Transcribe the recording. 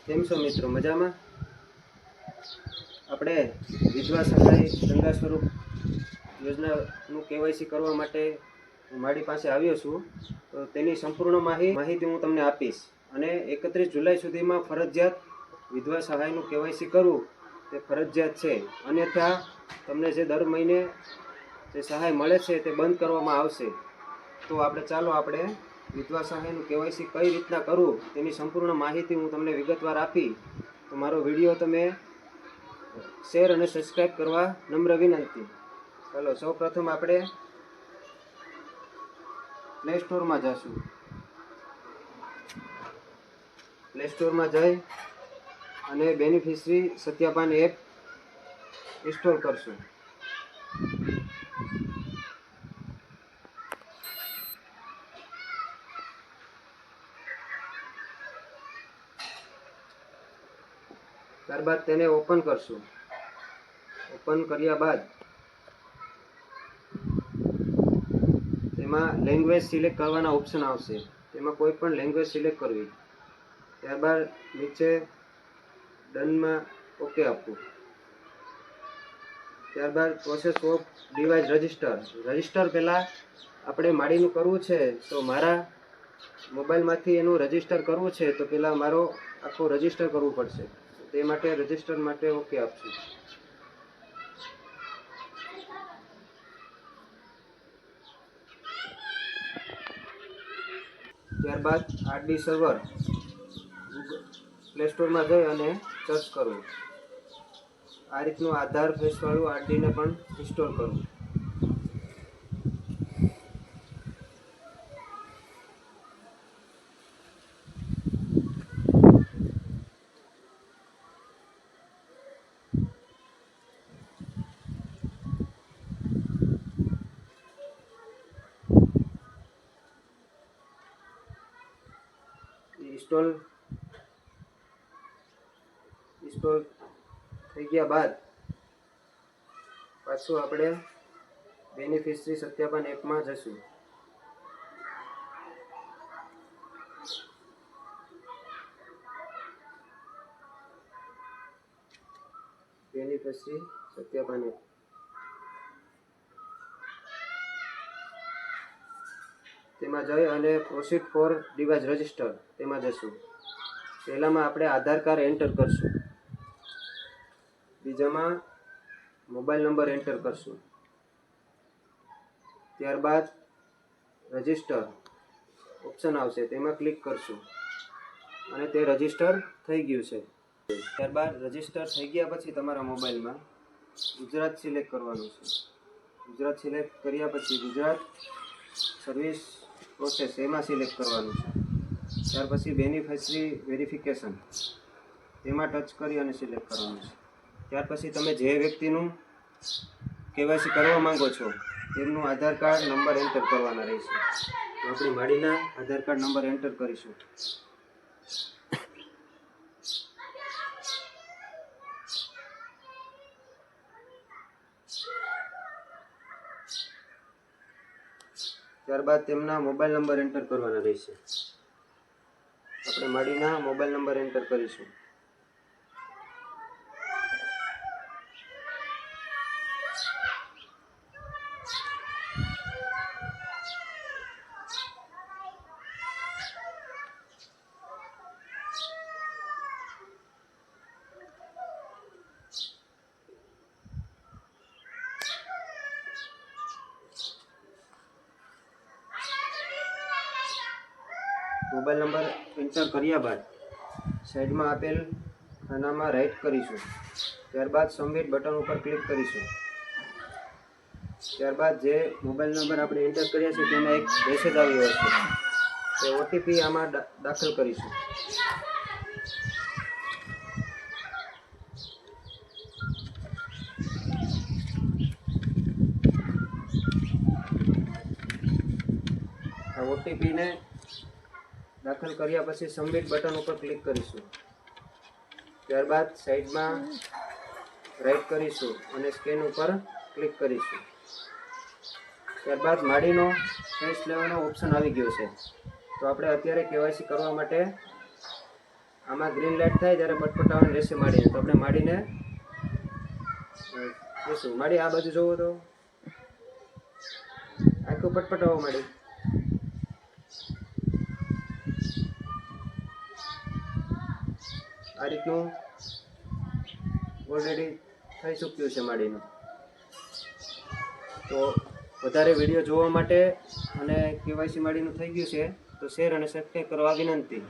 કેમ છો મિત્રો? મજામાં? આપણે વિધવા સહાય ગંગા સ્વરૂપ યોજનાનું કેવાયસી કરવા માટે મારી પાસે આવ્યો છું. તો તેની સંપૂર્ણ માહિતી હું તમને આપીશ. અને 31 જુલાઈ સુધીમાં ફરજિયાત વિધવા સહાયનું કેવાયસી કરવું તે ફરજિયાત છે. અન્યથા તમને જે દર મહિને જે સહાય મળે છે તે બંધ કરવામાં આવશે. તો આપણે વિધવા સહાયનું કેવાયસી કઈ રીતના કરવું તેની સંપૂર્ણ માહિતી હું તમને વિગતવાર આપી. તો મારો વિડીયો તમે શેર અને સબસ્ક્રાઈબ કરવા નમ્ર વિનંતી. ચાલો સૌ પ્રથમ આપણે પ્લે સ્ટોરમાં જઈશું. પ્લે સ્ટોરમાં જઈ અને બેનિફિશરી સત્યાપન એપ ઇન્સ્ટોલ કરશું. ત્યારબાદ તેને ઓપન કરશું. ઓપન કર્યા બાદ તેમાં લેંગ્વેજ સિલેક્ટ કરવાના ઓપ્શન આવશે. તેમાં કોઈ પણ લેંગ્વેજ સિલેક્ટ કરવી. ત્યારબાદ નીચે ડનમાં ઓકે આપવું. ત્યારબાદ પ્રોસેસ ઓફ ડિવાઇસ રજિસ્ટર પહેલાં આપણે માડીનું કરવું છે. તો મારા મોબાઈલમાંથી એનું રજિસ્ટર કરવું છે. તો પહેલાં મારો આખું રજિસ્ટર કરવું પડશે. તે માટે રજિસ્ટર માટે ઓકે આપશું. ત્યારબાદ આરડી સર્વર પ્લે સ્ટોરમાં જઈ અને સર્ચ કરવું. આ રીતનું આધાર ફેસવાળું આરડીને પણ ઇન્સ્ટોલ કરવું. ઇન્સ્ટોલ થઈ ગયા બાદ પાછું આપણે બેનિફિશરી સત્યાપન એપમાં જશું. બેનિફિશરી સત્યાપન એપ તેમાં જઈ અને પ્રોસીડ ફોર ડિવાઇસ રજિસ્ટર તેમાં જશું. પહેલામાં આપણે આધાર કાર્ડ એન્ટર કરશું. બીજામાં મોબાઈલ નંબર એન્ટર કરશું. ત્યારબાદ રજિસ્ટર ઓપ્શન આવશે, તેમાં ક્લિક કરશું અને તે રજિસ્ટર થઈ ગયું છે. ત્યારબાદ રજિસ્ટર થઈ ગયા પછી તમારા મોબાઈલમાં ગુજરાત સિલેક્ટ કરવાનું છે. ગુજરાત સિલેક્ટ કર્યા પછી ગુજરાત સર્વિસ પ્રોસેસ એમાં સિલેક્ટ કરવાનું છે. ત્યાર પછી બેનિફિશરી વેરિફિકેશન તેમાં ટચ કરી અને સિલેક્ટ કરવાનું છે. ત્યાર પછી તમે જે વ્યક્તિનું કેવાયસી કરવા માંગો છો તેમનું આધાર કાર્ડ નંબર એન્ટર કરવાના રહેશે. તો આપણે માડીના આધાર કાર્ડ નંબર એન્ટર કરીશું. ત્યારબાદ તેમના મોબાઈલ નંબર એન્ટર કરવાના રહેશે. આપણે માડીના મોબાઈલ નંબર એન્ટર કરીશું. મોબાઈલ નંબર એન્ટર કર્યા બાદ સાઈડમાં આપેલ ખાનામાં રાઈટ કરીશું. ત્યારબાદ સબમિટ બટન ઉપર ક્લિક કરીશું. ત્યારબાદ જે મોબાઈલ નંબર આપણે એન્ટર કર્યા છે તેમાં એક મેસેજ આવ્યો હશે. તે ઓટીપી આમાં દાખલ કરીશું. આ ઓટીપીને દાખલ કર્યા પછી સબમિટ બટન ઉપર ક્લિક કરીશું. ત્યારબાદ સાઈડમાં રાઈટ કરીશું અને સ્કેન ઉપર ક્લિક કરીશું. ત્યારબાદ માડીનો ફેસ લેવાનો ઓપ્શન આવી ગયો છે. તો આપણે અત્યારે કેવાયસી કરવા માટે આમાં ગ્રીન લાઇટ થાય ત્યારે પટપટાવાની રહેશે માડીને. તો આપણે માડીને શું માડી આ બાજુ જોવો તો આખું પટપટાવો માડી. આ રીતનું ઓલરેડી થઈ ચૂક્યું છે માડીનું. તો વધારે વિડીયો જોવા માટે અને કેવાયસી માડીનું થઈ ગયું છે તો શેર અને સબસ્ક્રાઈબ કરવા વિનંતી.